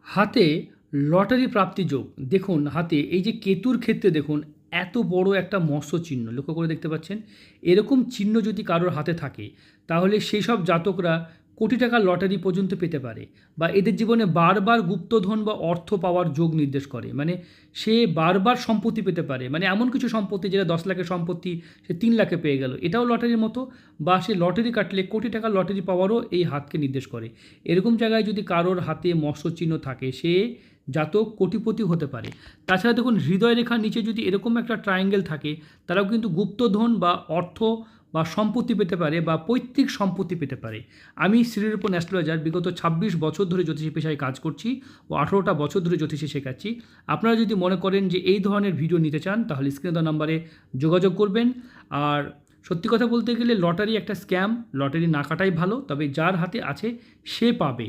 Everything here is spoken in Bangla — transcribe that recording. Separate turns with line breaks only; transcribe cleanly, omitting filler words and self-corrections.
হাতে লটারি প্রাপ্তি যোগ। দেখুন হাতে এই যে কেতুর ক্ষেত্রে দেখুন এত বড় একটা মৎস্য চিহ্ন লক্ষ্য করে দেখতে পাচ্ছেন। এরকম চিহ্ন যদি কারোর হাতে থাকে তাহলে সেই সব জাতকরা কোটি টাকার লটারি পর্যন্ত পেতে পারে, বা এদের জীবনে বারবার গুপ্তধন বা অর্থ পাওয়ার যোগ নির্দেশ করে। মানে সে বারবার সম্পত্তি পেতে পারে, মানে এমন কিছু সম্পত্তি যেটা 10 লাখের সম্পত্তি সে 3 লাখে পেয়ে গেল, এটাও লটারির মতো। বা সে লটারি কাটলে কোটি টাকার লটারি পাওয়ারও এই হাতকে নির্দেশ করে। এরকম জায়গায় যদি কারোর হাতে মৎস্য চিহ্ন থাকে সে জাতক কোটিপতি হতে পারে। তাছাড়া দেখুন হৃদয় রেখার নিচে যদি এরকম একটা ট্রায়াঙ্গেল থাকে তারাও কিন্তু গুপ্তধন বা অর্থ বা সম্পত্তি পেতে পারে, বা পৈতৃক সম্পত্তি পেতে পারে। আমি শ্রীরূপন অ্যাস্ট্রোলজার, বিগত 26 বছর ধরে জ্যোতিষী পেশায় কাজ করছি ও 18টা বছর ধরে জ্যোতিষী শেখাচ্ছি। আপনারা যদি মনে করেন যে এই ধরনের ভিডিও নিতে চান তাহলে স্ক্রিনে দেওয়া নাম্বারে যোগাযোগ করবেন। আর সত্যি কথা বলতে গেলে লটারি একটা স্ক্যাম, লটারি না কাটাই ভালো, তবে যার হাতে আছে সে পাবে।